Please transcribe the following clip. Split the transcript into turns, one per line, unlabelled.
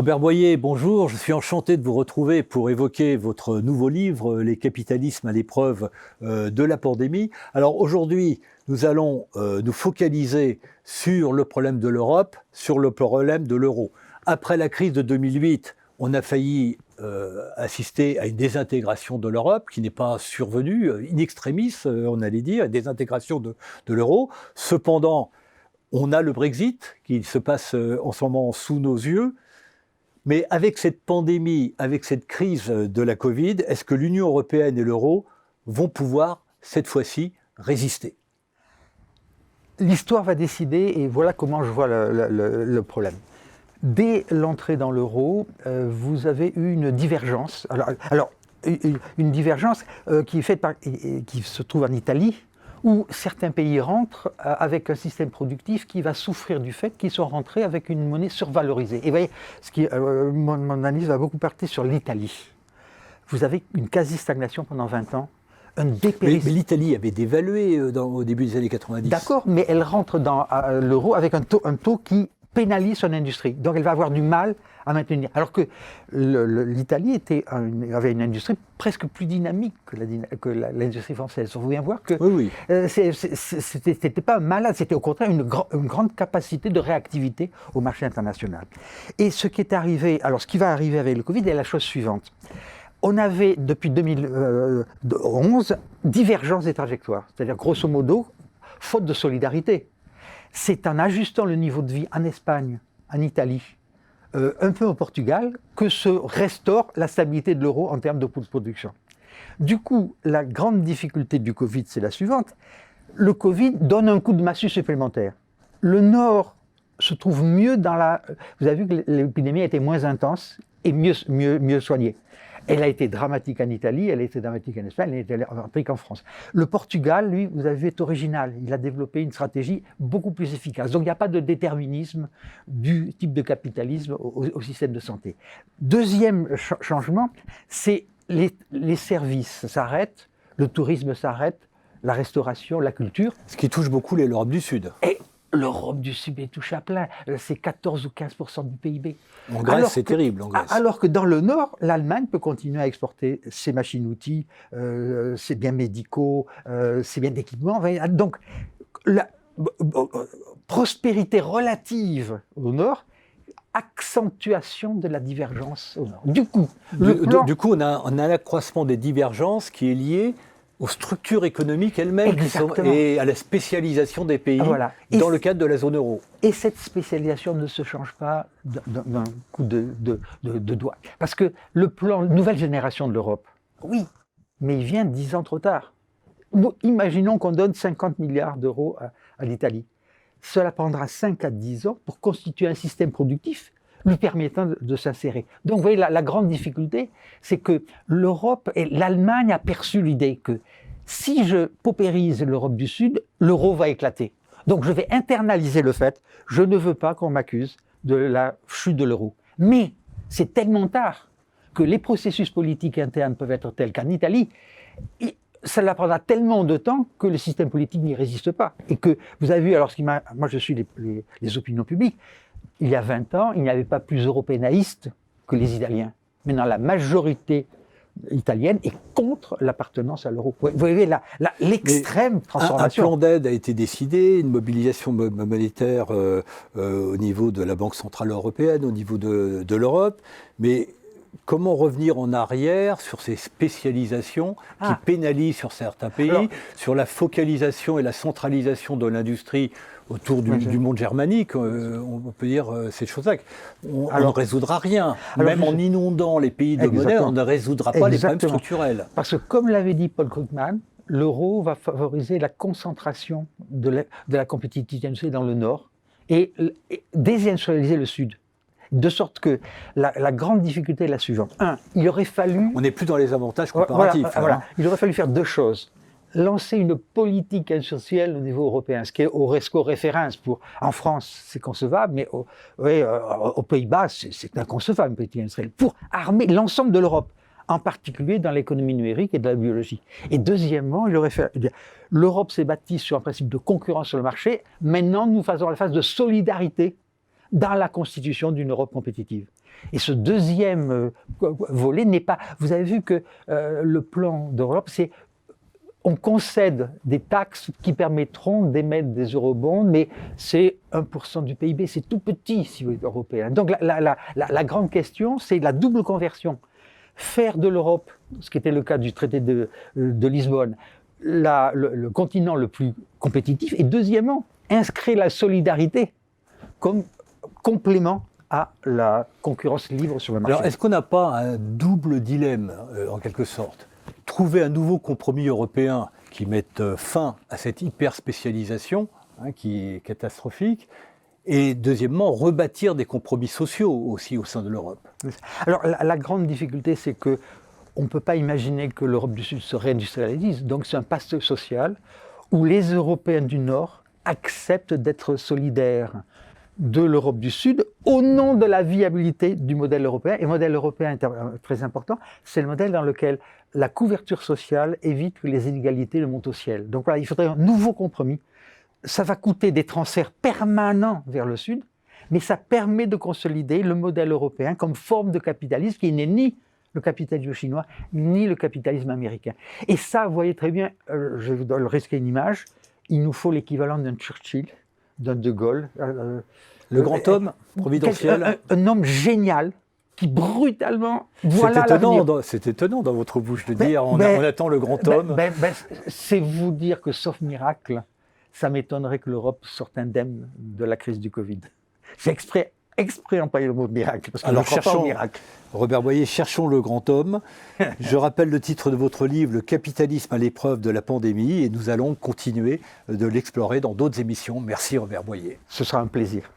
Robert Boyer, bonjour. Je suis enchanté de vous retrouver pour évoquer votre nouveau livre, Les capitalismes à l'épreuve de la pandémie. Alors aujourd'hui, nous allons nous focaliser sur le problème de l'Europe, sur le problème de l'euro. Après la crise de 2008, on a failli assister à une désintégration de l'Europe qui n'est pas survenue, in extremis, on allait dire, une désintégration de l'euro. Cependant, on a le Brexit qui se passe en ce moment sous nos yeux. Mais avec cette pandémie, avec cette crise de la Covid, est-ce que l'Union européenne et l'euro vont pouvoir, cette fois-ci, résister ?
L'histoire va décider, et voilà comment je vois le problème. Dès l'entrée dans l'euro, vous avez eu une divergence. Alors une divergence qui se trouve en Italie, où certains pays rentrent avec un système productif qui va souffrir du fait qu'ils sont rentrés avec une monnaie survalorisée. Et vous voyez, mon analyse va beaucoup porter sur l'Italie. Vous avez une quasi-stagnation pendant 20 ans, un dépérissement.
Mais l'Italie avait dévalué au début des années 90.
D'accord, mais elle rentre dans l'euro avec un taux qui pénalise son industrie. Donc elle va avoir du mal à maintenir. Alors que l'Italie avait une industrie presque plus dynamique que l'industrie française. On voulait voir que
oui.
C'était pas malade, c'était au contraire une grande capacité de réactivité au marché international. Et ce qui va arriver avec le Covid est la chose suivante. On avait, depuis 2011, divergence des trajectoires. C'est-à-dire, grosso modo, faute de solidarité. C'est en ajustant le niveau de vie en Espagne, en Italie, un peu au Portugal, que se restaure la stabilité de l'euro en termes de coûts de production. Du coup, la grande difficulté du Covid, c'est la suivante. Le Covid donne un coup de massue supplémentaire. Le Nord se trouve mieux Vous avez vu que l'épidémie a été moins intense et mieux soignée. Elle a été dramatique en Italie, elle a été dramatique en Espagne, elle a été dramatique en France. Le Portugal, lui, vous avez vu, est original. Il a développé une stratégie beaucoup plus efficace. Donc il n'y a pas de déterminisme du type de capitalisme au système de santé. Deuxième changement, c'est les services s'arrêtent, le tourisme s'arrête, la restauration, la culture.
Ce qui touche beaucoup l'Europe du Sud.
Et l'Europe du Sud est touchée à plein. C'est 14 ou 15% du PIB.
En Grèce, c'est terrible. En Grèce.
Alors que dans le Nord, l'Allemagne peut continuer à exporter ses machines-outils, ses biens médicaux, ses biens d'équipement. Donc, la prospérité relative au Nord, accentuation de la divergence au Nord. Du coup,
on a un accroissement des divergences qui est lié aux structures économiques elles-mêmes et à la spécialisation des pays dans le cadre de la zone euro.
Et cette spécialisation ne se change pas d'un coup de doigt. Parce que le plan nouvelle génération de l'Europe, oui, mais il vient 10 ans trop tard. Imaginons qu'on donne 50 milliards d'euros à l'Italie. Cela prendra 5 à 10 ans pour constituer un système productif lui permettant de s'insérer. Donc vous voyez, la grande difficulté, c'est que l'Europe et l'Allemagne a perçu l'idée que si je paupérise l'Europe du Sud, l'euro va éclater. Donc je vais internaliser le fait, je ne veux pas qu'on m'accuse de la chute de l'euro. Mais c'est tellement tard que les processus politiques internes peuvent être tels qu'en Italie, cela prendra tellement de temps que le système politique n'y résiste pas. Et que vous avez vu, alors moi je suis les opinions publiques, il y a 20 ans, il n'y avait pas plus européanistes que les Italiens. Maintenant, la majorité italienne est contre l'appartenance à l'euro. Vous voyez l'extrême transformation.
Un plan d'aide a été décidé, une mobilisation monétaire au niveau de la Banque Centrale Européenne, au niveau de l'Europe, mais comment revenir en arrière sur ces spécialisations qui pénalisent sur certains pays, sur la focalisation et la centralisation de l'industrie autour du monde germanique, on peut dire ces choses-là. On ne résoudra rien. Même en inondant les pays de monnaie, on ne résoudra pas les problèmes structurels.
Parce que comme l'avait dit Paul Krugman, l'euro va favoriser la concentration de la compétitivité industrielle dans le Nord et désindustrialiser le Sud. De sorte que la grande difficulté est la suivante. Il aurait fallu...
On n'est plus dans les avantages comparatifs.
Il aurait fallu faire deux choses. Lancer une politique industrielle au niveau européen, ce qui est au référence en France, c'est concevable, mais aux Pays-Bas, c'est inconcevable, une politique industrielle, pour armer l'ensemble de l'Europe, en particulier dans l'économie numérique et de la biologie. Et deuxièmement, l'Europe s'est bâtie sur un principe de concurrence sur le marché. Maintenant, nous faisons la phase de solidarité dans la constitution d'une Europe compétitive. Et ce deuxième volet n'est pas... Vous avez vu que le plan d'Europe, c'est... On concède des taxes qui permettront d'émettre des eurobonds, mais c'est 1% du PIB, c'est tout petit, si vous êtes européen. Donc la grande question, c'est la double conversion. Faire de l'Europe, ce qui était le cas du traité de Lisbonne, le continent le plus compétitif, et deuxièmement, inscrire la solidarité comme complément à la concurrence libre sur le marché.
Alors, est-ce qu'on n'a pas un double dilemme, en quelque sorte ? Trouver un nouveau compromis européen qui mette fin à cette hyper-spécialisation, qui est catastrophique, et deuxièmement, rebâtir des compromis sociaux aussi au sein de l'Europe.
Alors, la grande difficulté, c'est que on ne peut pas imaginer que l'Europe du Sud se réindustrialise. Donc, c'est un pacte social où les Européens du Nord acceptent d'être solidaires de l'Europe du Sud au nom de la viabilité du modèle européen. Et le modèle européen est très important, c'est le modèle dans lequel la couverture sociale évite que les inégalités ne montent au ciel. Donc voilà, il faudrait un nouveau compromis. Ça va coûter des transferts permanents vers le Sud, mais ça permet de consolider le modèle européen comme forme de capitalisme qui n'est ni le capitalisme chinois, ni le capitalisme américain. Et ça, vous voyez très bien, je vous dois risquer une image, il nous faut l'équivalent d'un Churchill, d'un De Gaulle.
Le grand homme providentiel.
Un homme génial qui brutalement... Voilà l'avenir.
C'est étonnant dans votre bouche de dire on attend le grand homme.
C'est vous dire que sauf miracle, ça m'étonnerait que l'Europe sorte indemne de la crise du Covid. C'est exprès employer le mot miracle, parce que
alors
je ne crois pas au miracle.
Robert Boyer, cherchons le grand homme. Je rappelle le titre de votre livre, Le capitalisme à l'épreuve de la pandémie, et nous allons continuer de l'explorer dans d'autres émissions. Merci Robert Boyer.
Ce sera un plaisir.